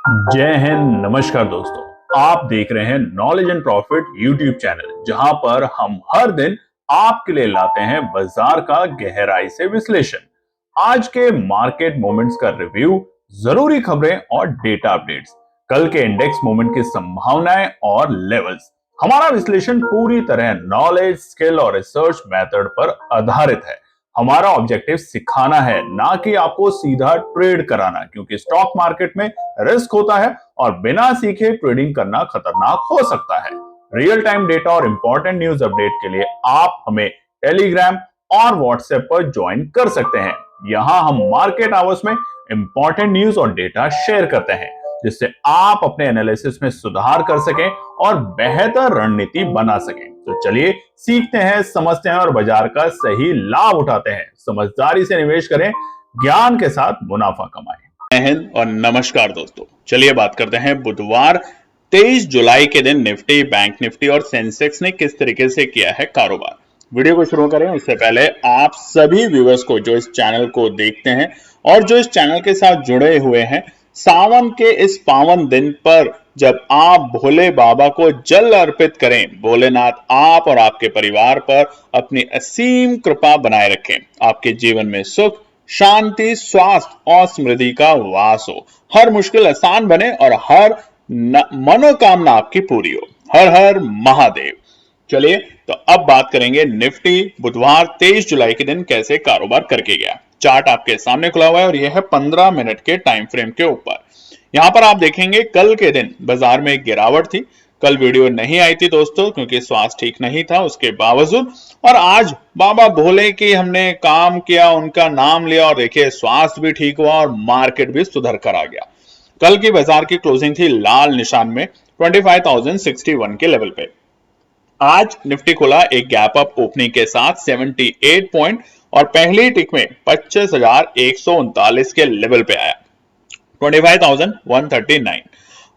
जय हिंद। नमस्कार दोस्तों, आप देख रहे हैं knowledge and profit YouTube channel, जहां पर हम हर दिन आपके लिए लाते हैं बाजार का गहराई से विश्लेषण, आज के मार्केट मोमेंट्स का रिव्यू, जरूरी खबरें और डेटा अपडेट्स, कल के इंडेक्स मूवमेंट की संभावनाएं और लेवल्स। हमारा विश्लेषण पूरी तरह नॉलेज, स्किल और रिसर्च मेथड पर आधारित है। हमारा ऑब्जेक्टिव सिखाना है, ना कि आपको सीधा ट्रेड कराना, क्योंकि स्टॉक मार्केट में रिस्क होता है और बिना सीखे ट्रेडिंग करना खतरनाक हो सकता है। रियल टाइम डेटा और इंपॉर्टेंट न्यूज अपडेट के लिए आप हमें टेलीग्राम और व्हाट्सएप पर ज्वाइन कर सकते हैं। यहाँ हम मार्केट आवर्स में इंपॉर्टेंट न्यूज और डेटा शेयर करते हैं, जिससे आप अपने एनालिसिस में सुधार कर सकें और बेहतर रणनीति बना सकें। तो चलिए सीखते हैं, समझते हैं और बाजार का सही लाभ उठाते हैं। समझदारी से निवेश करें, ज्ञान के साथ मुनाफा कमाएं। जय हिंद और नमस्कार दोस्तों, चलिए बात करते हैं बुधवार 23 जुलाई के दिन निफ्टी, बैंक निफ्टी और सेंसेक्स ने किस तरीके से किया है कारोबार। वीडियो को शुरू करें उससे पहले आप सभी व्यूअर्स को जो इस चैनल को देखते हैं और जो इस चैनल के साथ जुड़े हुए हैं, सावन के इस पावन दिन पर जब आप भोले बाबा को जल अर्पित करें, भोलेनाथ आप और आपके परिवार पर अपनी असीम कृपा बनाए रखें, आपके जीवन में सुख, शांति, स्वास्थ्य और समृद्धि का वास हो, हर मुश्किल आसान बने और हर मनोकामना आपकी पूरी हो। हर हर महादेव। चलिए तो अब बात करेंगे निफ्टी बुधवार 23 जुलाई के दिन कैसे कारोबार करके गया। चार्ट आपके सामने खुला हुआ है और यह है 15 मिनट के टाइम फ्रेम के ऊपर। यहां पर आप देखेंगे कल के दिन बाजार में एक गिरावट थी। कल वीडियो नहीं आई थी दोस्तों, क्योंकि स्वास्थ्य ठीक नहीं था उसके बावजूद, और आज बाबा भोले की हमने काम किया, उनका नाम लिया और देखिए स्वास्थ्य भी ठीक हुआ और मार्केट भी सुधर कर आ गया। कल की बाजार की क्लोजिंग थी लाल निशान में 25,061 के लेवल पे। आज निफ्टी खुला एक गैप अप ओपनिंग के साथ 78 पॉइंट और पहली टिक में 25,139 के लेवल पे आया, 25,139।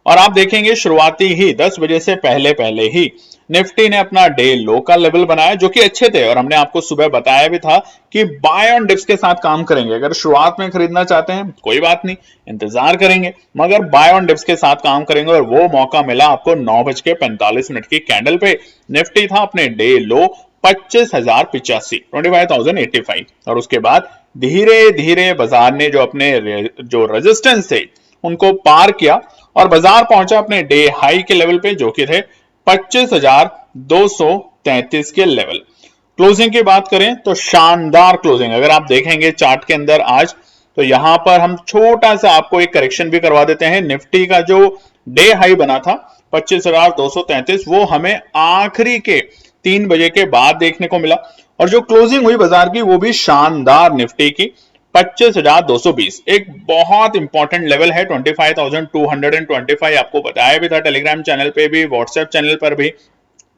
और आप देखेंगे शुरुआती ही 10 बजे से पहले ही निफ्टी ने अपना डे लो का लेवल बनाया, जो कि अच्छे थे और हमने आपको सुबह बताया भी था कि बाय ऑन डिप्स के साथ काम करेंगे। अगर शुरुआत में खरीदना चाहते हैं कोई बात नहीं, इंतजार करेंगे, मगर बाय ऑन डिप्स के साथ काम करेंगे। और वो मौका मिला आपको 9:45 की कैंडल पे। निफ्टी था अपने डे लो 25,085, 25,085, और उसके बाद धीरे धीरे बाजार ने जो अपने जो रेजिस्टेंस थे उनको पार किया और बाजार पहुंचा अपने डे हाई के लेवल पे, जो कि थे 25,233 के लेवल। क्लोजिंग की बात करें तो शानदार क्लोजिंग। अगर आप देखेंगे चार्ट के अंदर आज, तो यहां पर हम छोटा सा आपको एक करेक्शन भी करवा देते हैं। निफ्टी का जो डे हाई बना था 25,233, वो हमें आखिरी के 3 बजे के बाद देखने को मिला, और जो क्लोजिंग हुई बाजार की वो भी शानदार निफ्टी की 25,220, एक बहुत इंपॉर्टेंट लेवल है। 25,225 आपको बताया भी था टेलीग्राम चैनल पे भी, व्हाट्सएप चैनल पर भी,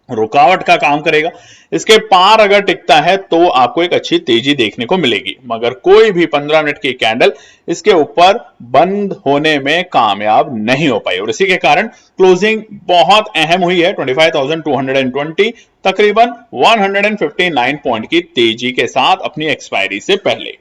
रुकावट का काम करेगा। इसके पार अगर टिकता है तो आपको एक अच्छी तेजी देखने को मिलेगी, मगर कोई भी 15 मिनट की कैंडल इसके ऊपर बंद होने में कामयाब नहीं हो पाई, और इसी के कारण क्लोजिंग बहुत अहम हुई है। 25,220 तकरीबन 159 पॉइंट की तेजी के साथ अपनी एक्सपायरी से पहले।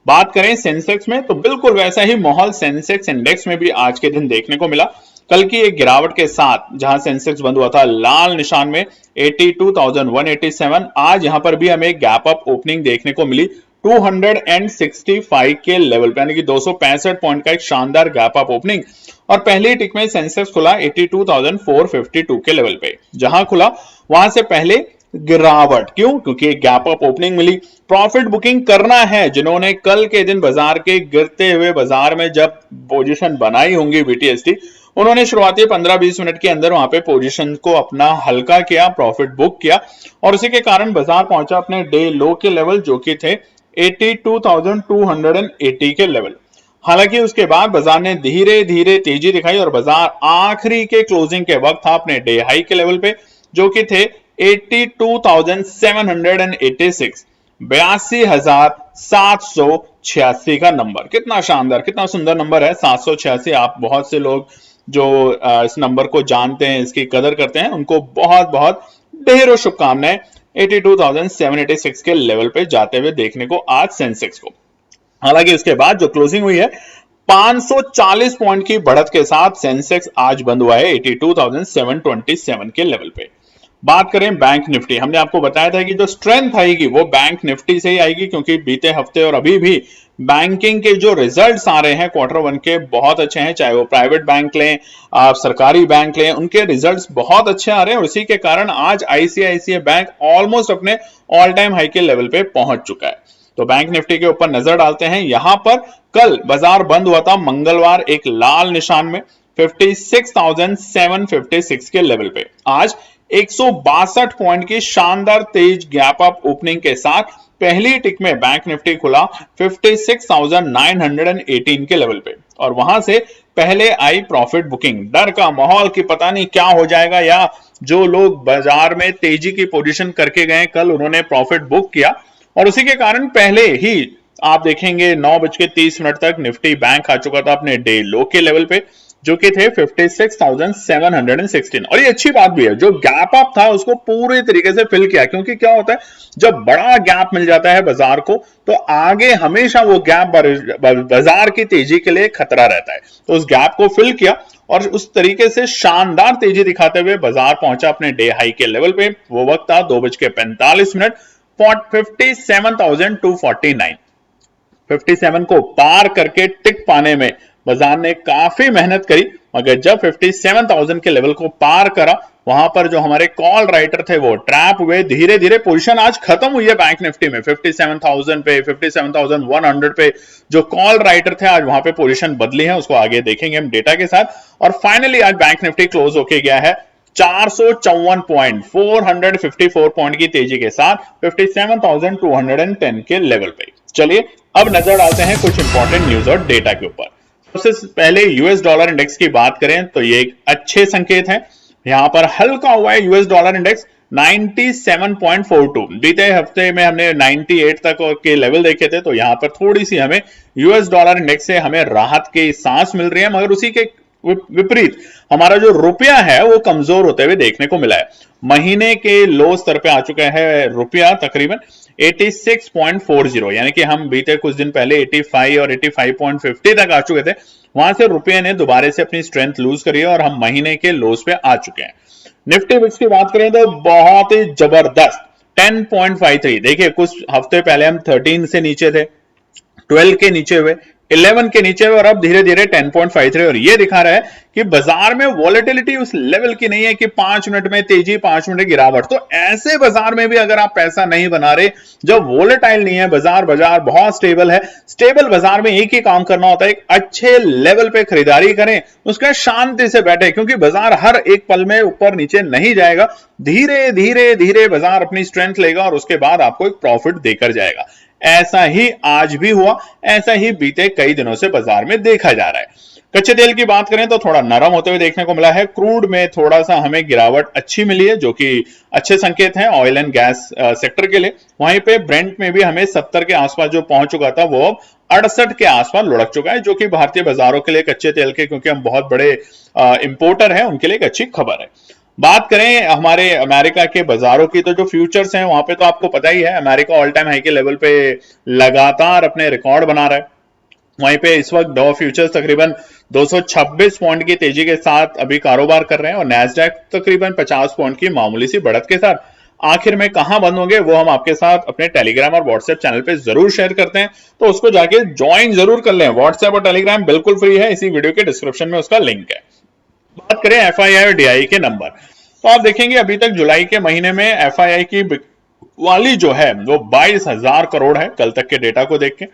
बात करें सेंसेक्स में, तो बिल्कुल वैसा ही माहौल सेंसेक्स इंडेक्स में भी आज के दिन देखने को मिला। कल की एक गिरावट के साथ जहां सेंसेक्स बंद हुआ था लाल निशान में 82,187, आज यहां पर भी हमें गैप अप ओपनिंग देखने को मिली 265 के लेवल पे, यानी कि 265 पॉइंट का एक शानदार गैप अप ओपनिंग। और पहली टिक में सेंसेक्स खुला 82,452 के लेवल पे। जहां खुला वहां से पहले गिरावट, क्यों? क्योंकि गैप अप ओपनिंग मिली। प्रॉफिट बुकिंग करना है जिन्होंने कल के दिन बाजार के गिरते हुए बाजार में जब पोजीशन बनाई होंगी बीटीएसटी, उन्होंने शुरुआती 15-20 मिनट के अंदर वहां पे पोजीशन को अपना हल्का किया, प्रॉफिट बुक किया, और उसी के कारण बाजार पहुंचा अपने डे लो के लेवल, जो कि थे 82,280 के लेवल। हालांकि उसके बाद बाजार ने धीरे धीरे तेजी दिखाई और बाजार आखिरी के क्लोजिंग के वक्त था अपने डे हाई के लेवल पे, जो कि थे 82,786, 82,786 का नंबर। कितना शानदार, कितना सुंदर नंबर है 786। आप बहुत से लोग जो इस नंबर को जानते हैं, इसकी कदर करते हैं, उनको बहुत बहुत ढेरों शुभकामनाएं। 82,786 के लेवल पे जाते हुए देखने को आज सेंसेक्स को। हालांकि उसके बाद जो क्लोजिंग हुई है 540 पॉइंट की बढ़त के साथ सेंसेक्स आज बंद हुआ है 82,727 के लेवल पे। बात करें बैंक निफ्टी, हमने आपको बताया था कि जो स्ट्रेंथ आएगी वो बैंक निफ्टी से ही आएगी, क्योंकि बीते हफ्ते और अभी भी बैंकिंग के जो रिजल्ट्स आ रहे हैं क्वार्टर वन के बहुत अच्छे हैं, चाहे वो प्राइवेट बैंक लें, आप सरकारी बैंक लें, उनके रिजल्ट्स बहुत अच्छे आ रहे हैं और उसी के कारण आज आईसीआईसीआई बैंक ऑलमोस्ट अपने ऑल टाइम हाई के लेवल पे पहुंच चुका है। तो बैंक निफ्टी के ऊपर नजर डालते हैं। यहां पर कल बाजार बंद हुआ था मंगलवार एक लाल निशान में 56,756 के लेवल पे। आज 162 पॉइंट की शानदार तेज गैप अप ओपनिंग के साथ पहली टिक में बैंक निफ्टी खुला 56,918 के लेवल पे और वहां से पहले आई प्रॉफिट बुकिंग। डर का माहौल कि पता नहीं क्या हो जाएगा, या जो लोग बाजार में तेजी की पोजीशन करके गए कल उन्होंने प्रॉफिट बुक किया और उसी के कारण पहले ही आप देखेंगे 9:30 तक निफ्टी बैंक आ चुका था अपने डे लो के लेवल पे, जो कि थे 56,716। और ये अच्छी बात भी है, जो गैप अप था उसको पूरे तरीके से फिल किया, क्योंकि क्या होता है जब बड़ा गैप मिल जाता है बाजार को तो आगे हमेशा वो गैप बाजार की तेजी के लिए खतरा रहता है। तो उस गैप को फिल किया और उस तरीके से शानदार तेजी दिखाते हुए बाजार पहुंचा अपने डे हाई के लेवल पे। वो वक्त था 2:45, 57,249। 57 को पार करके टिक पाने में बाजार ने काफी मेहनत करी, मगर जब 57,000 के लेवल को पार करा वहां पर जो हमारे कॉल राइटर थे वो ट्रैप हुए। धीरे धीरे पोजीशन आज खत्म हुई है बैंक निफ्टी में 57,000 पे, 57,100 पे जो कॉल राइटर थे आज वहां पे पोजीशन बदली है, उसको आगे देखेंगे हम डेटा के साथ। और फाइनली आज बैंक निफ्टी क्लोज होके गया है 454 पॉइंट 454 पॉइंट की तेजी के साथ 57,210 के लेवल पे। चलिए अब नजर डालते हैं कुछ इंपॉर्टेंट न्यूज और डेटा के ऊपर। सबसे पहले यूएस डॉलर इंडेक्स की बात करें तो ये एक अच्छे संकेत है। यहां पर हल्का हुआ है यूएस डॉलर इंडेक्स 97.42। बीते हफ्ते में हमने 98 तक के लेवल देखे थे, तो यहां पर थोड़ी सी हमें यूएस डॉलर इंडेक्स से हमें राहत की सांस मिल रही है, मगर उसी के विपरीत हमारा जो रुपया है वो कमजोर होते हुए देखने को मिला है। महीने के लो स्तर पे आ चुका है रुपया तकरीबन 86.40, यानी कि हम बीते कुछ दिन पहले 85 और 85.50 तक आ चुके थे। वहां से रुपये ने दोबारा से अपनी स्ट्रेंथ लूज करी है और हम महीने के लोस पे आ चुके हैं। निफ्टी विक्स की बात करें तो बहुत ही जबरदस्त 10.53। देखिए कुछ हफ्ते पहले हम 13 से नीचे थे, 12 के नीचे हुए, 11 के नीचे और अब धीरे धीरे 10.53, और ये दिखा रहा है कि बाजार में वॉलेटिलिटी उस लेवल की नहीं है कि 5 मिनट में तेजी 5 मिनट गिरावट। तो ऐसे बाजार में भी अगर आप पैसा नहीं बना रहे, जब वॉलेटाइल नहीं है बाजार बहुत स्टेबल है, स्टेबल बाजार में एक ही काम करना होता है, एक अच्छे लेवल पे खरीदारी करें, उसका शांति से बैठे, क्योंकि बाजार हर एक पल में ऊपर नीचे नहीं जाएगा। धीरे धीरे धीरे बाजार अपनी स्ट्रेंथ लेगा और उसके बाद आपको एक प्रॉफिट देकर जाएगा। ऐसा ही आज भी हुआ, ऐसा ही बीते कई दिनों से बाजार में देखा जा रहा है। कच्चे तेल की बात करें तो थोड़ा नरम होते हुए देखने को मिला है। क्रूड में थोड़ा सा हमें गिरावट अच्छी मिली है, जो कि अच्छे संकेत हैं ऑयल एंड गैस सेक्टर के लिए। वहीं पे ब्रेंट में भी हमें 70 के आसपास जो पहुंच चुका था वो अब 68 के आसपास लुढ़क चुका है, जो कि भारतीय बाजारों के लिए कच्चे तेल के, क्योंकि हम बहुत बड़े इंपोर्टर हैं, उनके लिए एक अच्छी खबर है। बात करें हमारे अमेरिका के बाजारों की तो जो फ्यूचर्स हैं वहां पे तो आपको पता ही है, अमेरिका ऑल टाइम हाई के लेवल पे लगातार अपने रिकॉर्ड बना रहा है। वहीं पे इस वक्त डॉ फ्यूचर्स तकरीबन 226 पॉइंट की तेजी के साथ अभी कारोबार कर रहे हैं और नैस्डैक तकरीबन 50 पॉइंट की मामूली सी बढ़त के साथ। आखिर में कहां बंद होंगे वो हम आपके साथ अपने टेलीग्राम और व्हाट्सएप चैनल पे जरूर शेयर करते हैं, तो उसको जाके ज्वाइन जरूर कर लें। व्हाट्सएप और टेलीग्राम बिल्कुल फ्री है, इसी वीडियो के डिस्क्रिप्शन में उसका लिंक है। बात करें एफआईआई और डीआई के नंबर, तो आप देखेंगे अभी तक जुलाई के महीने में एफआईआई की वाली जो है वो 22,000 करोड़ है कल तक के डेटा को देख के।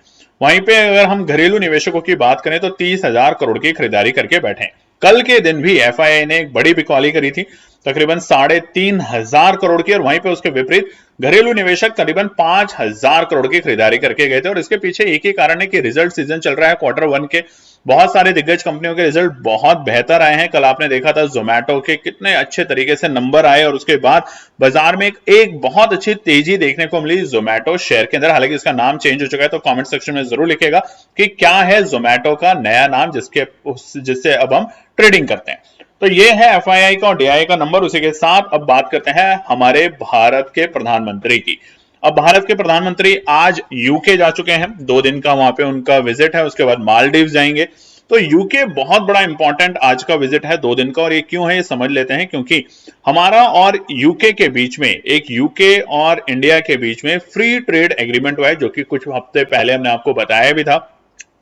वहीं पे अगर हम घरेलू निवेशकों की बात करें तो 30,000 करोड़ की खरीदारी करके बैठे। कल के दिन भी एफआईआई ने एक बड़ी बिकौली करी थी तकरीबन 3,500 करोड़ की, और वहीं पे उसके विपरीत घरेलू निवेशक तकरीबन 5,000 करोड़ की खरीदारी करके गए थे। और इसके पीछे एक ही कारण है कि रिजल्ट सीजन चल रहा है क्वार्टर वन के, बहुत सारे दिग्गज कंपनियों के रिजल्ट बहुत बेहतर आए हैं। कल आपने देखा था जोमेटो के कितने अच्छे तरीके से नंबर आए और उसके बाद बाजार में एक बहुत अच्छी तेजी देखने को मिली जोमेटो शेयर के अंदर। हालांकि इसका नाम चेंज हो चुका है, तो कमेंट सेक्शन में जरूर लिखेगा कि क्या है जोमेटो का नया नाम जिससे अब हम ट्रेडिंग करते हैं। तो ये है एफआईआई का और डीआई का नंबर। उसी के साथ अब बात करते हैं हमारे भारत के प्रधानमंत्री की। अब भारत के प्रधानमंत्री आज यूके जा चुके हैं, 2 दिन का वहां पे उनका विजिट है, उसके बाद मालदीव जाएंगे। तो यूके बहुत बड़ा इंपॉर्टेंट आज का विजिट है 2 दिन का, और ये क्यों है ये समझ लेते हैं। क्योंकि हमारा और यूके के बीच में, एक यूके और इंडिया के बीच में फ्री ट्रेड एग्रीमेंट हुआ है, जो कि कुछ हफ्ते पहले हमने आपको बताया भी था।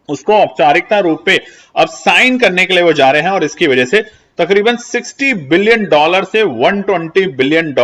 उसको औपचारिकता रूप पे अब साइन करने के लिए वो जा रहे हैं, और इसकी वजह से तकरीबन $60 बिलियन से $120 बिलियन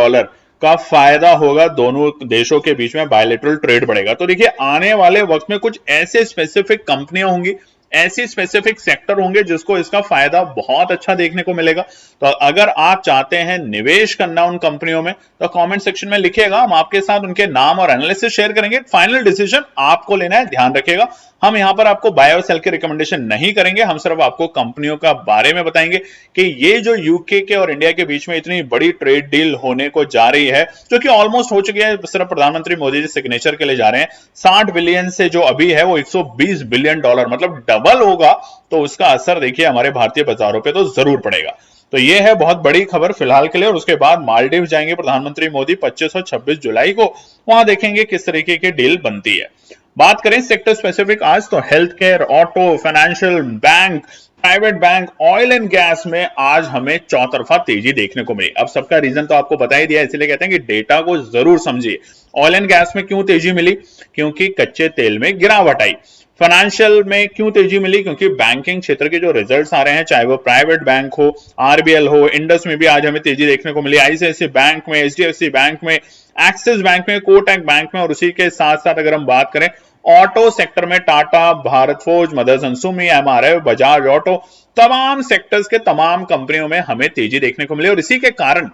का फायदा होगा, दोनों देशों के बीच में बायलैटरल ट्रेड बढ़ेगा। तो देखिए आने वाले वक्त में कुछ ऐसे स्पेसिफिक कंपनियां होंगी, ऐसी स्पेसिफिक सेक्टर होंगे जिसको इसका फायदा बहुत अच्छा देखने को मिलेगा। तो अगर आप चाहते हैं निवेश करना उन कंपनियों में, तो कमेंट सेक्शन में लिखिएगा, हम आपके साथ उनके नाम और एनालिसिस शेयर करेंगे। फाइनल डिसीजन आपको लेना है, ध्यान रखिएगा। हम यहां पर आपको बाय और सेल की रिकमेंडेशन नहीं करेंगे, हम सिर्फ आपको कंपनियों का बारे में बताएंगे कि ये जो यूके के और इंडिया के बीच में इतनी बड़ी ट्रेड डील होने को जा रही है, जो कि ऑलमोस्ट हो चुकी है, सिर्फ प्रधानमंत्री मोदी जी सिग्नेचर के लिए जा रहे हैं। 60 बिलियन से जो अभी है वो $120 बिलियन, मतलब डबल होगा। तो उसका असर देखिए हमारे भारतीय बाजारों पे तो जरूर पड़ेगा। तो ये है बहुत बड़ी खबर फिलहाल के लिए। और उसके बाद मालदीव जाएंगे प्रधानमंत्री मोदी 25 और 26 जुलाई को, वहां देखेंगे किस तरीके की डील बनती है। बात करें सेक्टर स्पेसिफिक आज, तो health care, auto, financial, bank, private bank, oil and gas में आज हमें चौतरफा तेजी देखने को मिली। अब सबका रीजन तो आपको बता ही दिया, इसलिए कहते हैं कि डेटा को जरूर समझिए। ऑयल एंड गैस में क्यों तेजी मिली? क्योंकि कच्चे तेल में गिरावट आई। फाइनेंशियल में क्यों तेजी मिली? क्योंकि बैंकिंग क्षेत्र के जो रिजल्ट्स आ रहे हैं, चाहे वो प्राइवेट बैंक हो, आरबीएल हो, इंडस में भी आज हमें तेजी देखने को मिली, आईसीआईसीआई बैंक में, एचडीएफसी बैंक में, एक्सिस बैंक में, कोटक बैंक में। और उसी के साथ साथ अगर हम बात करें ऑटो सेक्टर में, Tata, Bharat Forge, Motherson Sumi, MRF, Bajaj Auto, तमाम सेक्टर्स के तमाम कंपनियों में हमें तेजी देखने को मिली। और इसी के कारण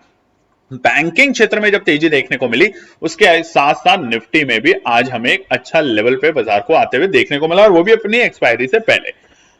बैंकिंग क्षेत्र में जब तेजी देखने को मिली, उसके साथ साथ निफ्टी में भी आज हमें एक अच्छा लेवल पे बाजार को आते हुए देखने को मिला, और वो भी अपनी एक्सपायरी से पहले।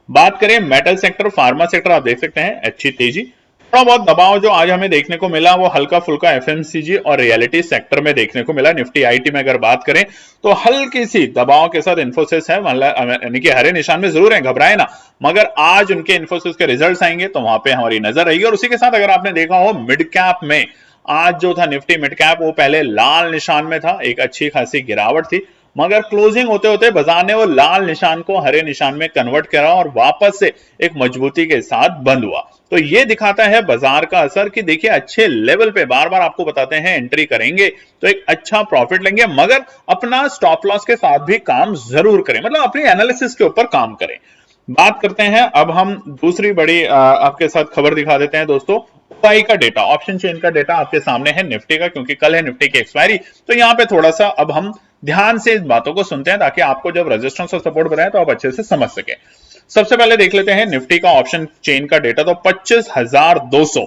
बात करें मेटल सेक्टर, फार्मा सेक्टर, आप देख सकते हैं अच्छी तेजी। थोड़ा बहुत दबाव जो आज हमें देखने को मिला वो हल्का फुल्का एफएमसीजी और रियलिटी सेक्टर में देखने को मिला। निफ्टी आईटी में अगर बात करें तो हल्की सी दबाव के साथ इन्फोसिस है, यानी कि हरे निशान में जरूर है, घबराए ना। मगर आज उनके इन्फोसिस के रिजल्ट्स आएंगे तो वहां पे हमारी नजर रहेगी। और उसी के साथ अगर आपने देखा हो मिड कैप में आज जो था निफ्टी मिड कैप, वो पहले लाल निशान में था, एक अच्छी खासी गिरावट थी, मगर क्लोजिंग होते होते बाजार ने वो लाल निशान को हरे निशान में कन्वर्ट करा और वापस से एक मजबूती के साथ बंद हुआ। तो ये दिखाता है बाजार का असर कि देखिए अच्छे लेवल पे, बार बार आपको बताते हैं एंट्री करेंगे तो एक अच्छा प्रॉफिट लेंगे, मगर अपना स्टॉप लॉस के साथ भी काम जरूर करें, मतलब अपनी एनालिसिस के ऊपर काम करें। बात करते हैं अब हम दूसरी बड़ी आपके साथ खबर दिखा देते हैं दोस्तों। ओआई का डेटा, ऑप्शन चेन का डेटा आपके सामने है निफ्टी का, क्योंकि कल है निफ्टी की एक्सपायरी। तो यहाँ पे थोड़ा सा अब हम ध्यान से इस बातों को सुनते हैं, ताकि आपको जब रेजिस्टेंस और सपोर्ट बताएं तो आप अच्छे से समझ सके। सबसे पहले देख लेते हैं निफ्टी का ऑप्शन चेन का डेटा। तो 25,200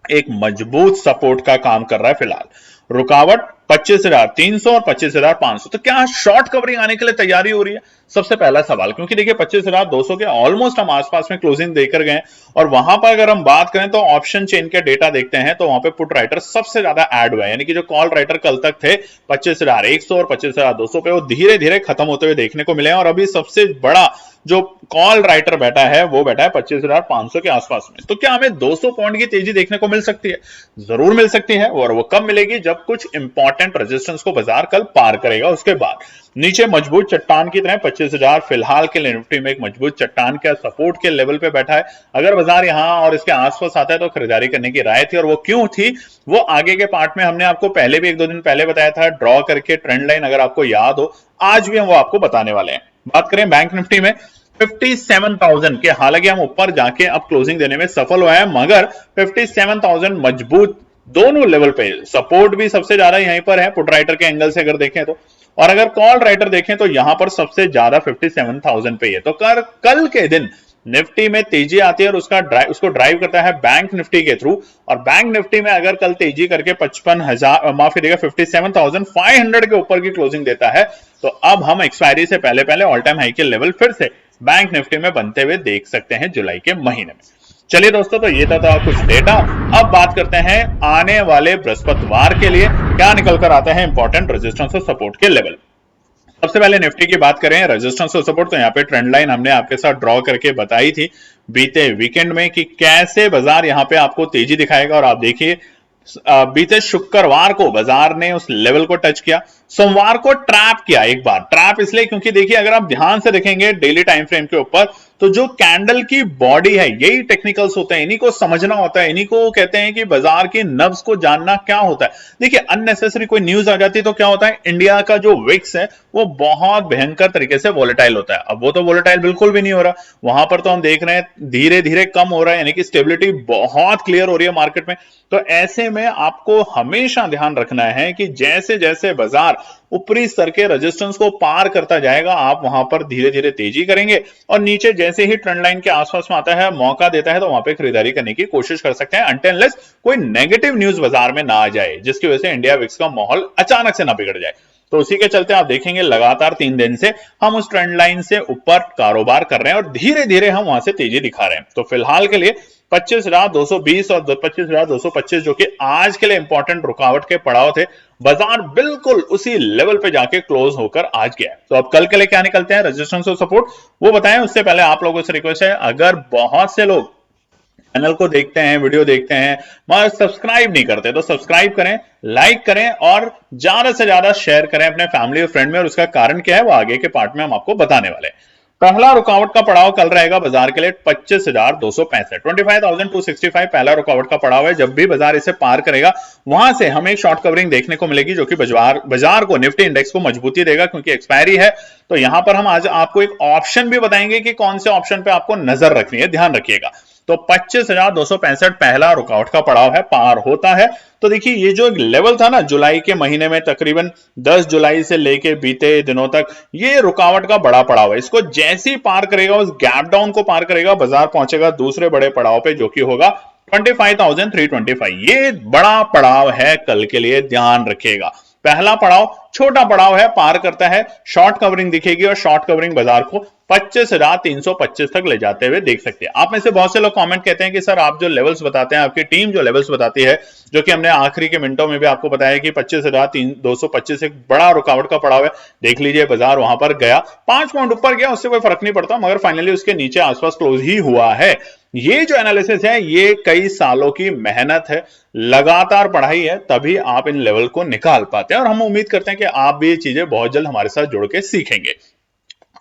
एक मजबूत सपोर्ट का काम कर रहा है फिलहाल। रुकावट 25,300 और 25,500। तो क्या शॉर्ट कवरिंग आने के लिए तैयारी हो रही है? सबसे पहला सवाल, क्योंकि देखिए 25,200 के ऑलमोस्ट हम आसपास में क्लोजिंग देकर गए, और वहां पर अगर हम बात करें तो ऑप्शन चेन के डेटा देखते हैं तो वहां पे पुट राइटर सबसे ज्यादा ऐड हुआ है, यानी कि जो कॉल राइटर कल तक थे 25,100 और 25,200 पे, वो धीरे धीरे खत्म होते हुए देखने को मिले हैं। और अभी सबसे बड़ा जो कॉल राइटर बैठा है वो बैठा है 25,500 के आसपास में। तो क्या हमें 200 पॉइंट की तेजी देखने को मिल सकती है? जरूर मिल सकती है, और वो कब मिलेगी? जब कुछ इंपॉर्टेंट रेजिस्टेंस को बाजार कल पार करेगा। उसके बाद नीचे मजबूत चट्टान की तरह 25,000 फिलहाल के लिए निफ्टी में एक मजबूत चट्टान के सपोर्ट के लेवल पे बैठा है। अगर बाजार यहां और इसके आसपास आता है तो खरीदारी करने की राय थी, और वो क्यों थी वो आगे के पार्ट में हमने आपको पहले भी 1-2 दिन पहले बताया था, ड्रॉ करके ट्रेंड लाइन, अगर आपको याद हो। आज भी हम वो आपको बताने वाले हैं। बात करें बैंक निफ्टी में 57,000 के, हालांकि हम ऊपर जाके अब क्लोजिंग देने में सफल हुआ है, मगर 57,000 मजबूत दोनों लेवल पे, सपोर्ट भी सबसे ज्यादा यहीं पर है पुट राइटर के एंगल से अगर देखें तो, और अगर कॉल राइटर देखें तो यहां पर सबसे ज्यादा 57,000 पे है। तो कल के दिन निफ्टी में तेजी आती है और उसको ड्राइव करता है बैंक निफ्टी के थ्रू, और बैंक निफ्टी में अगर कल तेजी करके 57,500 के ऊपर की क्लोजिंग देता है, तो अब हम एक्सपायरी से पहले पहले ऑल टाइम हाई के लेवल फिर से बैंक निफ्टी में बनते हुए देख सकते हैं जुलाई के महीने में। चलिए दोस्तों, तो ये था कुछ डेटा। अब बात करते हैं आने वाले बृहस्पतिवार के लिए क्या निकल कर आता है इंपॉर्टेंट रेजिस्टेंस और सपोर्ट के लेवल। सबसे पहले निफ्टी की बात करें रेजिस्टेंस और सपोर्ट, तो यहाँ पे ट्रेंड लाइन हमने आपके साथ ड्रॉ करके बताई थी बीते वीकेंड में कि कैसे बाजार यहाँ पे आपको तेजी दिखाएगा। और आप देखिए बीते शुक्रवार को बाजार ने उस लेवल को टच किया, सोमवार को ट्रैप किया एक बार। ट्रैप इसलिए क्योंकि देखिए अगर आप ध्यान से देखेंगे डेली टाइम फ्रेम के ऊपर, तो जो कैंडल की बॉडी है यही टेक्निकल्स होते हैं, इन्हीं को समझना होता है, इन्हीं को कहते हैं कि बाजार की नब्ज को जानना क्या होता है। देखिए अननेसेसरी कोई न्यूज आ जाती है तो क्या होता है, इंडिया का जो विक्स है वो बहुत भयंकर तरीके से वॉलेटाइल होता है। अब वो तो वॉलेटाइल बिल्कुल भी नहीं हो रहा, वहां पर तो हम देख रहे हैं धीरे धीरे कम हो रहा है, यानी कि स्टेबिलिटी बहुत क्लियर हो रही है मार्केट में। तो ऐसे में आपको हमेशा ध्यान रखना है कि जैसे जैसे बाजार ऊपरी स्तर के रेजिस्टेंस को पार करता जाएगा आप वहां पर धीरे धीरे तेजी करेंगे, और नीचे जैसे ही ट्रेंड लाइन के आसपास में आता है, मौका देता है, तो वहां पे खरीदारी करने की कोशिश कर सकते हैं, अनटिल अनलेस कोई नेगेटिव न्यूज बाजार में ना आ जाए जिसकी वजह से इंडिया विक्स का माहौल अचानक से ना बिगड़ जाए। तो उसी के चलते आप देखेंगे लगातार 3 दिन से हम उस ट्रेंड लाइन से ऊपर कारोबार कर रहे हैं और धीरे धीरे हम वहां से तेजी दिखा रहे हैं। तो फिलहाल के लिए 25,220 और 25,225 जो कि आज के लिए इंपॉर्टेंट रुकावट के पड़ाव थे, बाजार बिल्कुल उसी लेवल पे जाके क्लोज होकर आज गया। तो अब कल के लिए क्या निकलते हैं, रेजिस्टेंस और सपोर्ट, वो बताएं। उससे पहले आप लोगों से रिक्वेस्ट है, अगर बहुत से लोग चैनल को देखते हैं, वीडियो देखते हैं, मगर सब्सक्राइब नहीं करते, तो सब्सक्राइब करें, लाइक करें और ज्यादा से ज्यादा शेयर करें अपने फैमिली और फ्रेंड में। और उसका कारण क्या है वो आगे के पार्ट में हम आपको बताने वाले हैं। पहला रुकावट का पड़ाव कल रहेगा बाजार के लिए 25,265, 25,265 पहला रुकावट का पड़ाव है। जब भी बाजार इसे पार करेगा वहां से हमें शॉर्ट कवरिंग देखने को मिलेगी, जो कि बाजार को, निफ्टी इंडेक्स को मजबूती देगा, क्योंकि एक्सपायरी है। तो यहां पर हम आज आपको एक ऑप्शन भी बताएंगे कि कौन से ऑप्शन पे आपको नजर रखनी है, ध्यान रखिएगा। तो 25,265 पहला रुकावट का पड़ाव है, पार होता है तो देखिए ये जो लेवल था ना जुलाई के महीने में, तकरीबन 10 जुलाई से लेके बीते दिनों तक, ये रुकावट का बड़ा पड़ाव है। इसको जैसे ही पार करेगा, उस गैप डाउन को पार करेगा, बाजार पहुंचेगा दूसरे बड़े पड़ाव पे, जो कि होगा 25,325। ये बड़ा पड़ाव है कल के लिए, ध्यान रखिएगा। पहला पड़ाव छोटा पड़ाव है, पार करता है, शॉर्ट कवरिंग दिखेगी और शॉर्ट कवरिंग बाजार को 25,325 तक ले जाते हुए देख सकते हैं। आप में से बहुत से लोग कमेंट कहते हैं कि सर आप जो लेवल्स बताते हैं, आपकी टीम जो लेवल्स बताती है, जो कि हमने आखिरी के मिनटों में भी आपको बताया कि 25,225 एक बड़ा रुकावट का पड़ाव है। देख लीजिए बाजार वहां पर गया, 5 पॉइंट ऊपर गया, उससे कोई फर्क नहीं पड़ता, मगर फाइनली उसके नीचे आसपास क्लोज ही हुआ है। ये जो एनालिसिस है ये कई सालों की मेहनत है, लगातार पढ़ाई है, तभी आप इन लेवल को निकाल पाते हैं। और हम उम्मीद करते हैं कि आप भी ये चीजें बहुत जल्द हमारे साथ जुड़ के सीखेंगे।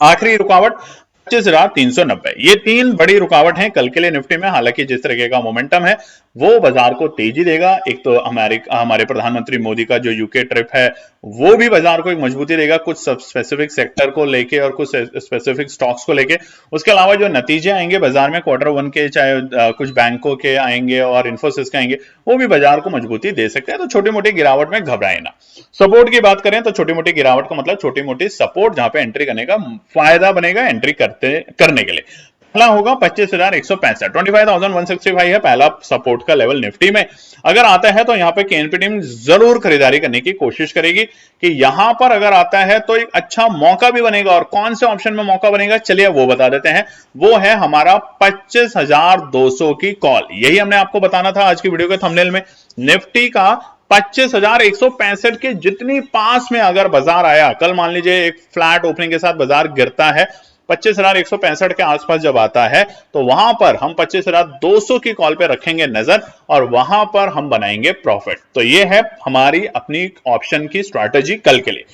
आखिरी रुकावट 25,390, ये 3 बड़ी रुकावट हैं कल के लिए निफ्टी में। हालांकि जिस तरीके का मोमेंटम है वो बाजार को तेजी देगा। एक तो हमारे प्रधानमंत्री मोदी का जो यूके ट्रिप है वो भी बाजार को एक मजबूती देगा, कुछ स्पेसिफिक सेक्टर को लेके और कुछ स्पेसिफिक स्टॉक्स को लेके। उसके अलावा जो नतीजे आएंगे बाजार में Q1 के, चाहे कुछ बैंकों के आएंगे और इन्फोसिस के आएंगे, वो भी बाजार को मजबूती दे सकते हैं। तो छोटी मोटी गिरावट में घबराए ना। सपोर्ट की बात करें तो छोटी मोटी गिरावट का मतलब छोटी मोटी सपोर्ट, जहां पे एंट्री करने का फायदा बनेगा एंट्री करने के लिए। पहला होगा 25,165, 25,165 है पहला सपोर्ट का लेवल निफ्टी में। अगर आता है तो यहां पे केएनपी टीम जरूर खरीदारी करने की कोशिश करेगी कि यहां पर अगर आता है तो एक अच्छा मौका भी बनेगा। और कौन से ऑप्शन में मौका बनेगा चलिए वो बता देते हैं। वो है हमारा 25,200 की कॉल। यही हमने आपको बताना था आज की वीडियो के थंबनेल में। निफ्टी का 25,165 के जितनी पास में अगर बाजार आया, कल मान लीजिए एक फ्लैट ओपनिंग के साथ बाजार गिरता है, 25,165 के आसपास जब आता है तो वहां पर हम 25,200 की कॉल पे रखेंगे नजर और वहां पर हम बनाएंगे प्रॉफिट। तो ये है हमारी अपनी ऑप्शन की स्ट्रैटेजी कल के लिए।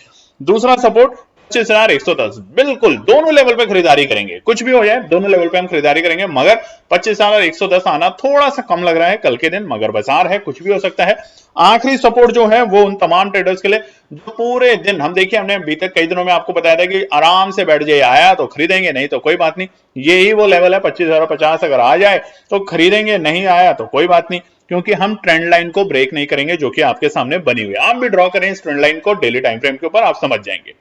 दूसरा सपोर्ट 25,110, बिल्कुल दोनों लेवल पे खरीदारी करेंगे, कुछ भी हो जाए दोनों लेवल पे हम खरीदारी करेंगे, मगर 25,110 आना थोड़ा सा कम लग रहा है कल के दिन, मगर बाजार है, कुछ भी हो सकता है। आखिरी सपोर्ट जो है वो उन तमाम ट्रेडर्स के लिए जो पूरे दिन, हम देखिए हमने अभी तक कई दिनों में आपको बताया था कि आराम से बैठ जाइए, आया तो खरीदेंगे, नहीं तो कोई बात नहीं। यही वो लेवल है 25,050, अगर आ जाए तो खरीदेंगे, नहीं आया तो कोई बात नहीं, क्योंकि हम ट्रेंड लाइन को ब्रेक नहीं करेंगे जो कि आपके सामने बनी हुई है। आप भी ड्रॉ करें इस ट्रेंड लाइन को डेली टाइम फ्रेम के ऊपर, आप समझ जाएंगे।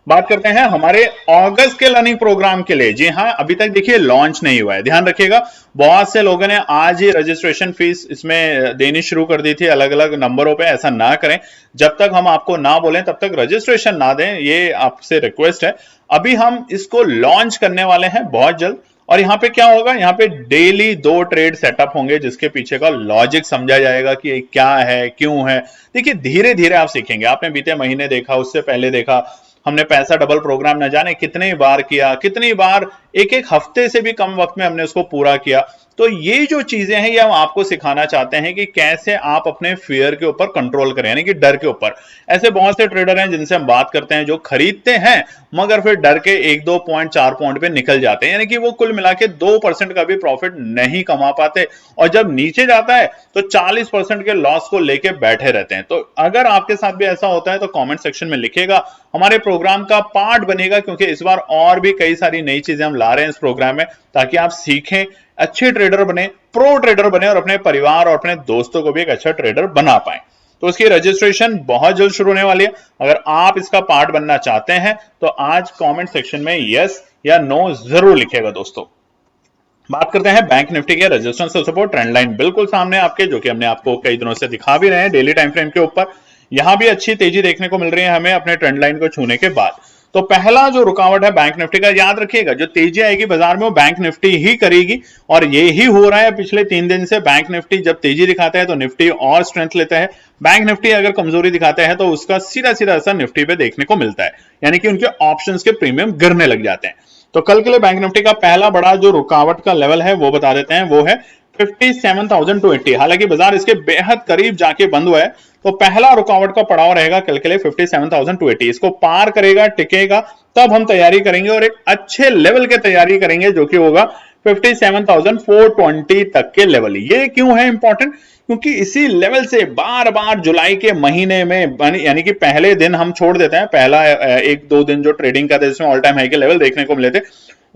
बात करते हैं हमारे अगस्त के लर्निंग प्रोग्राम के लिए। जी हां, अभी तक देखिए लॉन्च नहीं हुआ है, ध्यान रखिएगा। बहुत से लोगों ने आज ही रजिस्ट्रेशन फीस इसमें देनी शुरू कर दी थी अलग अलग नंबरों पे। ऐसा ना करें, जब तक हम आपको ना बोलें तब तक रजिस्ट्रेशन ना दें, ये आपसे रिक्वेस्ट है। अभी हम इसको लॉन्च करने वाले हैं बहुत जल्द। और यहां पे क्या होगा, यहां पे डेली 2 ट्रेड सेटअप होंगे जिसके पीछे का लॉजिक समझा जाएगा कि क्या है, क्यों है। देखिए धीरे धीरे आप सीखेंगे। आपने बीते महीने देखा, उससे पहले देखा, हमने पैसा डबल प्रोग्राम न जाने कितनी बार किया, कितनी बार एक एक हफ्ते से भी कम वक्त में हमने उसको पूरा किया। तो ये जो चीजें हैं ये हम आपको सिखाना चाहते हैं कि कैसे आप अपने फियर के ऊपर कंट्रोल करें, यानी कि डर के ऊपर। ऐसे बहुत से ट्रेडर हैं जिनसे हम बात करते हैं जो खरीदते हैं मगर फिर डर के 1-2 पॉइंट 4 पॉइंट पे निकल जाते हैं, यानी कि वो कुल मिला के 2% का भी प्रॉफिट नहीं कमा पाते, और जब नीचे जाता है तो 40% के लॉस को लेके बैठे रहते हैं। तो अगर आपके साथ भी ऐसा होता है तो कमेंट सेक्शन में लिखिएगा, हमारे प्रोग्राम का पार्ट बनेगा, क्योंकि इस बार और भी कई सारी नई चीजें हम ला रहे हैं इस प्रोग्राम में, ताकि आप सीखें, अच्छे ट्रेडर बने, प्रो ट्रेडर बने, और अपने परिवार और अपने दोस्तों को भी एक अच्छा ट्रेडर बना पाए। तो उसकी रजिस्ट्रेशन बहुत जल्द शुरू होने वाली है। अगर आप इसका पार्ट बनना चाहते हैं तो आज कमेंट सेक्शन में यस या नो जरूर लिखिएगा दोस्तों। बात करते हैं बैंक निफ्टी के रेजिस्टेंस और सपोर्ट। ट्रेंड लाइन बिल्कुल सामने आपके, जो कि हमने आपको कई दिनों से दिखा भी रहे हैं डेली टाइम फ्रेम के ऊपर। यहां भी अच्छी तेजी देखने को मिल रही है हमें अपने ट्रेंड लाइन को छूने के बाद। तो पहला जो रुकावट है बैंक निफ्टी का, याद रखिएगा जो तेजी आएगी बाजार में वो बैंक निफ्टी ही करेगी, और ये ही हो रहा है पिछले 3 दिन से। बैंक निफ्टी जब तेजी दिखाता है तो निफ्टी और स्ट्रेंथ लेता है, बैंक निफ्टी अगर कमजोरी दिखाता है तो उसका सीधा सीधा असर निफ्टी पे देखने को मिलता है, यानी कि उनके ऑप्शंस के प्रीमियम गिरने लग जाते हैं। तो कल के लिए बैंक निफ्टी का पहला बड़ा जो रुकावट का लेवल है वो बता देते हैं, वो है 57,280। हालांकि बाजार इसके बेहद करीब जाके बंद हुआ है, तो पहला रुकावट का पड़ाव रहेगा कल के लिए 57,280। इसको पार करेगा, टिकेगा, तब हम तैयारी करेंगे और एक अच्छे लेवल की तैयारी करेंगे जो कि होगा 57,420 तक के लेवल। ये क्यों है इंपॉर्टेंट? क्योंकि इसी लेवल से बार बार जुलाई के महीने में, यानी कि पहले दिन हम छोड़ देते हैं, पहला 1-2 दिन जो ट्रेडिंग का था जिसमें ऑल टाइम हाई के लेवल देखने को मिले थे,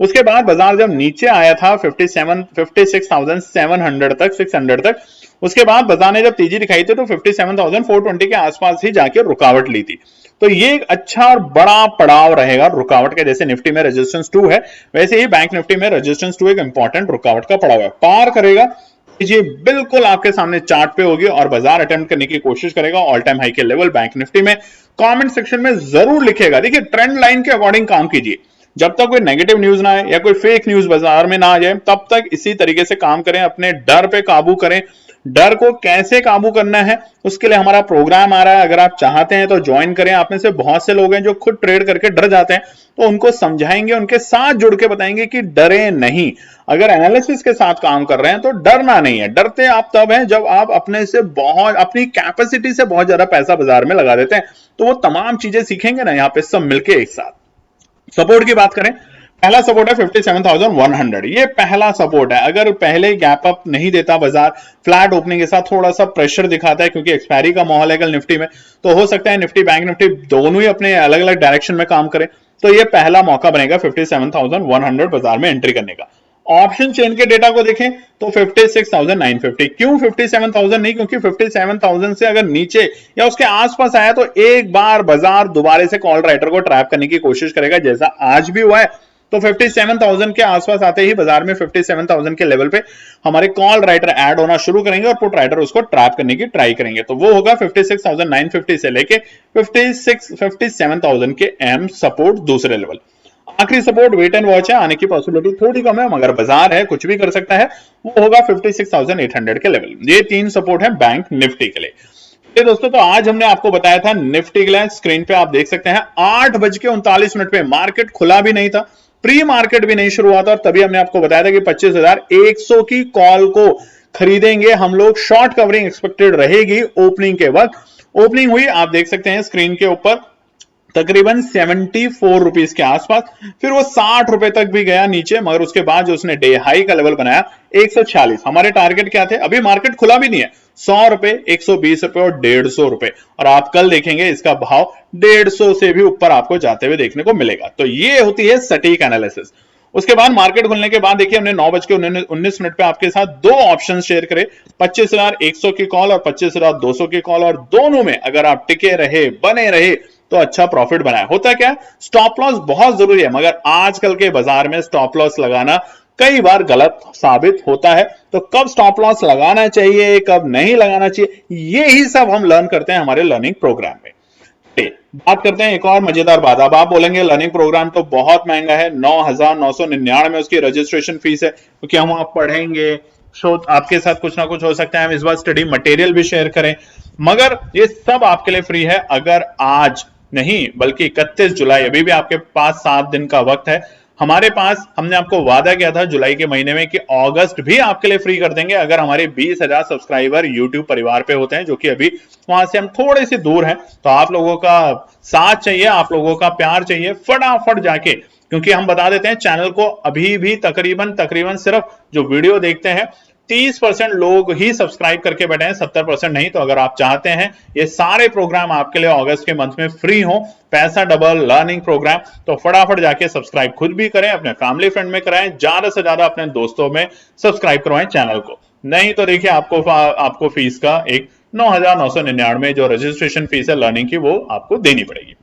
उसके बाद बाजार जब नीचे आया था 56,700 तक, 600 तक, उसके बाद बाजार ने जब तेजी दिखाई थी तो 57,420 के आसपास ही जाके रुकावट ली थी। तो ये एक अच्छा और बड़ा पड़ाव रहेगा रुकावट का। जैसे निफ्टी में रेजिस्टेंस 2 है, वैसे ही बैंक निफ्टी में रेजिस्टेंस 2 एक इंपॉर्टेंट रुकावट का पड़ाव है। पार करेगा, ये बिल्कुल आपके सामने चार्ट पे होगी और बाजार अटेम्प्ट करने की कोशिश करेगा ऑल टाइम हाई के लेवल बैंक निफ्टी में। कमेंट सेक्शन में जरूर लिखेगा। देखिए, ट्रेंड लाइन के अकॉर्डिंग काम कीजिए। जब तक कोई नेगेटिव न्यूज ना आए या कोई फेक न्यूज बाजार में ना आ जाए, तब तक इसी तरीके से काम करें, अपने डर पे काबू करें। डर को कैसे काबू करना है उसके लिए हमारा प्रोग्राम आ रहा है, अगर आप चाहते हैं तो ज्वाइन करें। आप में से बहुत से लोग हैं जो खुद ट्रेड करके डर जाते हैं, तो उनको समझाएंगे, उनके साथ जुड़ के बताएंगे कि डरे नहीं। अगर एनालिसिस के साथ काम कर रहे हैं तो डरना नहीं है। डरते आप तब हैं जब आप अपने से बहुत, अपनी कैपेसिटी से बहुत ज्यादा पैसा बाजार में लगा देते हैं। तो वो तमाम चीजें सीखेंगे ना यहाँ पे सब मिलके एक साथ। सपोर्ट की बात करें, पहला सपोर्ट है 57,100। ये पहला सपोर्ट है। अगर पहले गैप अप नहीं देता बाजार, फ्लैट ओपनिंग के साथ थोड़ा सा प्रेशर दिखाता है, क्योंकि एक्सपायरी का माहौल है कल निफ्टी में, तो हो सकता है निफ्टी बैंक निफ्टी दोनों ही अपने अलग अलग डायरेक्शन में काम करें। तो ये पहला मौका बनेगा 57,100 बाजार में एंट्री करने का। ऑप्शन चेन के डेटा को देखें तो 56,950। क्यों 57,000 नहीं? क्योंकि 57,000 से अगर नीचे या उसके आसपास आया तो एक बार बाजार दोबारा से कॉल राइटर को ट्रैप करने की कोशिश करेगा, जैसा आज भी हुआ है। तो 57,000 के आसपास आते ही बाजार में 57,000 के लेवल पे हमारे कॉल राइटर ऐड होना शुरू करेंगे और पुट राइटर उसको ट्रैप करने की ट्राई करेंगे। तो वो होगा 56,950 से लेके 57,000 के एम सपोर्ट दूसरे लेवल। आखिरी सपोर्ट वेट एंड वॉच है, आने की पॉसिबिलिटी थोड़ी कम है, मगर बाजार है, कुछ भी कर सकता है। वो होगा 56,800 के लेवल। ये 3 सपोर्ट है बैंक निफ्टी के लिए। तो दोस्तों, तो आज हमने आपको बताया था निफ्टी के लिए। स्क्रीन पे आप देख सकते हैं 8:39 पे मार्केट खुला भी नहीं था, प्री मार्केट भी नहीं शुरू हुआ था, और तभी हमने आपको बताया था कि 25,100 की कॉल को खरीदेंगे हम लोग। शॉर्ट कवरिंग एक्सपेक्टेड रहेगी ओपनिंग के वक्त। ओपनिंग हुई, आप देख सकते हैं स्क्रीन के ऊपर, तकरीबन 74 रुपीज के आसपास। फिर वो 60 रुपए तक भी गया नीचे, मगर उसके बाद जो उसने डे हाई का लेवल बनाया 146। हमारे टारगेट क्या थे? अभी मार्केट खुला भी नहीं है, 100 रुपए, 120 रुपए और 150 रुपए, और आप कल देखेंगे इसका भाव 150 से भी ऊपर आपको जाते हुए देखने को मिलेगा। तो ये होती है सटीक एनालिसिस। उसके बाद मार्केट खुलने के बाद देखिए हमने 9:19 पे आपके साथ 2 ऑप्शन शेयर करे, 25,100 की कॉल और 25,200 की कॉल, और दोनों में अगर आप टिके रहे, बने रहे, तो अच्छा प्रॉफिट बनाया। होता क्या है, स्टॉप लॉस बहुत जरूरी है, मगर आजकल के बाजार में स्टॉप लॉस लगाना कई बार गलत साबित होता है। तो कब स्टॉप लॉस लगाना चाहिए, कब नहीं लगाना चाहिए, ये ही सब हम लर्न करते हैं हमारे लर्निंग प्रोग्राम में। बात करते हैं एक और मजेदार बात। अब आप बोलेंगे लर्निंग प्रोग्राम तो बहुत महंगा है, 9,999 उसकी रजिस्ट्रेशन फीस है, क्योंकि हम आप पढ़ेंगे, आपके साथ कुछ ना कुछ हो सकता है, हम इस बार स्टडी मटेरियल भी शेयर करें, मगर ये सब आपके लिए फ्री है। अगर आज नहीं बल्कि 31 जुलाई, अभी भी आपके पास 7 दिन का वक्त है, हमारे पास हमने आपको वादा किया था जुलाई के महीने में कि अगस्त भी आपके लिए फ्री कर देंगे अगर हमारे 20,000 सब्सक्राइबर यूट्यूब परिवार पे होते हैं, जो कि अभी वहां से हम थोड़े से दूर हैं। तो आप लोगों का साथ चाहिए, आप लोगों का प्यार चाहिए, फटाफट जाके, क्योंकि हम बता देते हैं चैनल को अभी भी तकरीबन सिर्फ जो वीडियो देखते हैं 30% लोग ही सब्सक्राइब करके बैठे हैं, 70% नहीं। तो अगर आप चाहते हैं ये सारे प्रोग्राम आपके लिए अगस्त के मंथ में फ्री हो, पैसा डबल लर्निंग प्रोग्राम, तो फटाफट जाके सब्सक्राइब खुद भी करें, अपने फैमिली फ्रेंड में कराएं, ज्यादा से ज्यादा अपने दोस्तों में सब्सक्राइब करवाएं चैनल को। नहीं तो देखिए आपको फीस का एक 9,999 जो रजिस्ट्रेशन फीस है लर्निंग की, वो आपको देनी पड़ेगी।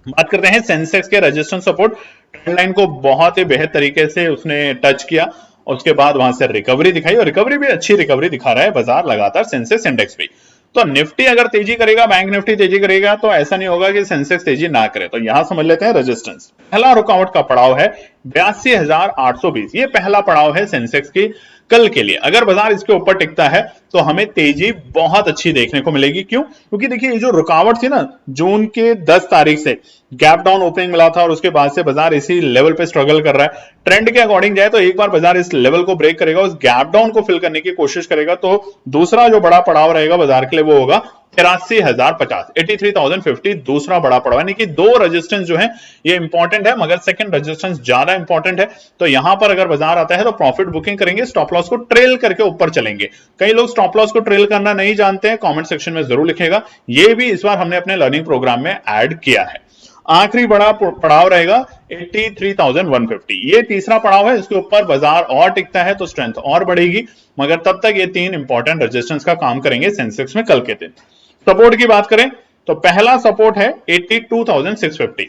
बात करते हैं सेंसेक्स के रजिस्ट्रेशन सपोर्ट। ट्रेंड लाइन को बहुत ही बेहतर तरीके से उसने टच किया, उसके बाद वहां से रिकवरी दिखाई और रिकवरी भी अच्छी रिकवरी दिखा रहा है बाजार लगातार सेंसेक्स इंडेक्स भी। तो निफ्टी अगर तेजी करेगा, बैंक निफ्टी तेजी करेगा, तो ऐसा नहीं होगा कि सेंसेक्स तेजी ना करे। तो यहां समझ लेते हैं रेजिस्टेंस। पहला रुकावट का पड़ाव है 82,820, ये पहला पड़ाव है सेंसेक्स की कल के लिए। अगर बाजार इसके ऊपर टिकता है तो हमें तेजी बहुत अच्छी देखने को मिलेगी। क्यों? क्योंकि देखिए ये जो रुकावट थी ना, जून के 10 तारीख से गैप डाउन ओपनिंग मिला था और उसके बाद से बाजार इसी लेवल पे स्ट्रगल कर रहा है। ट्रेंड के अकॉर्डिंग जाए तो एक बार बाजार इस लेवल को ब्रेक करेगा, उस गैप डाउन को फिल करने की कोशिश करेगा, तो दूसरा जो बड़ा पड़ाव रहेगा बाजार के लिए वो होगा 83,050, 83,050 दूसरा बड़ा पड़ाव। यानी कि दो रेजिस्टेंस जो है ये इंपॉर्टेंट है, मगर सेकंड रेजिस्टेंस ज्यादा इंपॉर्टेंट है। तो यहां पर अगर बाजार आता है तो प्रॉफिट बुकिंग करेंगे, स्टॉप लॉस को ट्रेल करके ऊपर चलेंगे। कई लोग स्टॉप लॉस को ट्रेल करना नहीं जानते हैं, कमेंट सेक्शन में जरूर लिखेगा। ये भी इस बार हमने अपने लर्निंग प्रोग्राम में ऐड किया है। आखिरी बड़ा पड़ाव रहेगा 83,150, ये तीसरा पड़ाव है। इसके ऊपर बाजार और टिकता है तो स्ट्रेंथ और बढ़ेगी, मगर तब तक ये तीन इंपॉर्टेंट रेजिस्टेंस का काम करेंगे सेंसेक्स में कल के दिन। सपोर्ट की बात करें तो पहला सपोर्ट है 82,650,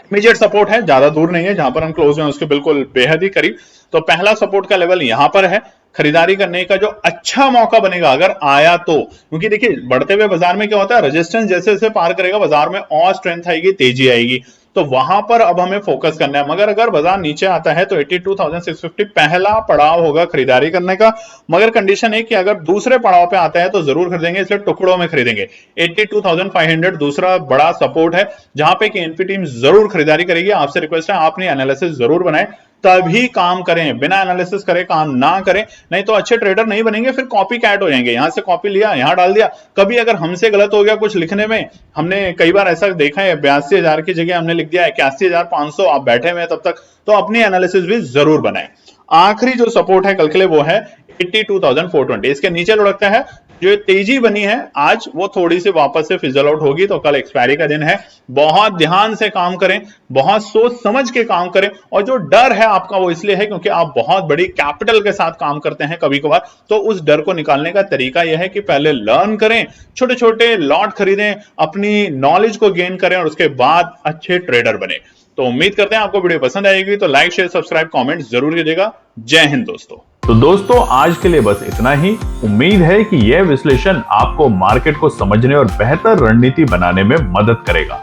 इमीडिएट सपोर्ट है, ज्यादा दूर नहीं है, जहां पर हम क्लोज हैं उसके बिल्कुल बेहद ही करीब। तो पहला सपोर्ट का लेवल यहां पर है। खरीदारी करने का जो अच्छा मौका बनेगा अगर आया तो, क्योंकि देखिए बढ़ते हुए बाजार में क्या होता है, रेजिस्टेंस जैसे जैसे पार करेगा बाजार में और स्ट्रेंथ आएगी, तेजी आएगी, तो वहां पर अब हमें फोकस करना है। मगर अगर बाजार नीचे आता है तो 82,650 पहला पड़ाव होगा खरीदारी करने का। मगर कंडीशन है कि अगर दूसरे पड़ाव पे आता है तो जरूर खरीदेंगे, इसलिए टुकड़ों में खरीदेंगे। 82,500 दूसरा बड़ा सपोर्ट है, जहां पे कि एनपी टीम जरूर खरीदारी करेगी। आपसे रिक्वेस्ट है आपने एनालिसिस जरूर बनाए, तभी काम करें, बिना एनालिसिस करे काम ना करें, नहीं तो अच्छे ट्रेडर नहीं बनेंगे, फिर कॉपी कैट हो जाएंगे। यहां से कॉपी लिया, यहां डाल दिया, कभी अगर हमसे गलत हो गया कुछ लिखने में, हमने कई बार ऐसा देखा है 82,000 की जगह हमने लिख दिया 81,500, आप बैठे हुए तब तक, तो अपनी एनालिसिस भी जरूर बनाएं। आखिरी जो सपोर्ट है कल के लिए वो है 82,420, इसके नीचे लुढ़कता है। जो तेजी बनी है आज वो थोड़ी सी वापस से फिजल आउट होगी, तो कल एक्सपायरी का दिन है। बहुत ध्यान से काम करें, बहुत सोच समझ के काम करें, और जो डर है आपका वो इसलिए है क्योंकि आप बहुत बड़ी कैपिटल के साथ काम करते हैं कभी कभार। तो उस डर को निकालने का तरीका यह है कि पहले लर्न करें, छोटे छोटे लॉट खरीदें, अपनी नॉलेज को गेन करें और उसके बाद अच्छे ट्रेडर बने। तो उम्मीद करते हैं आपको वीडियो पसंद आएगी, तो लाइक शेयर सब्सक्राइब कमेंट जरूर कीजिएगा। जय हिंद दोस्तों। तो दोस्तों आज के लिए बस इतना ही। उम्मीद है कि यह विश्लेषण आपको मार्केट को समझने और बेहतर रणनीति बनाने में मदद करेगा।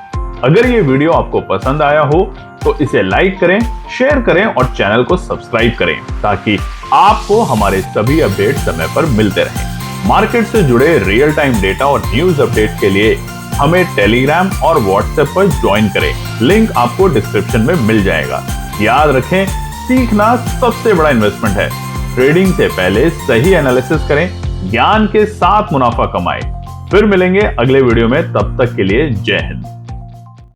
अगर ये वीडियो आपको पसंद आया हो तो इसे लाइक करें, शेयर करें और चैनल को सब्सक्राइब करें, ताकि आपको हमारे सभी अपडेट समय पर मिलते रहें। मार्केट से जुड़े रियल टाइम डेटा और न्यूज अपडेट के लिए हमें टेलीग्राम और व्हाट्सएप पर ज्वाइन करें, लिंक आपको डिस्क्रिप्शन में मिल जाएगा। याद रखें, सीखना सबसे बड़ा इन्वेस्टमेंट है। ट्रेडिंग से पहले सही एनालिसिस करें, ज्ञान के साथ मुनाफा कमाएं। फिर मिलेंगे अगले वीडियो में, तब तक के लिए जय हिंद।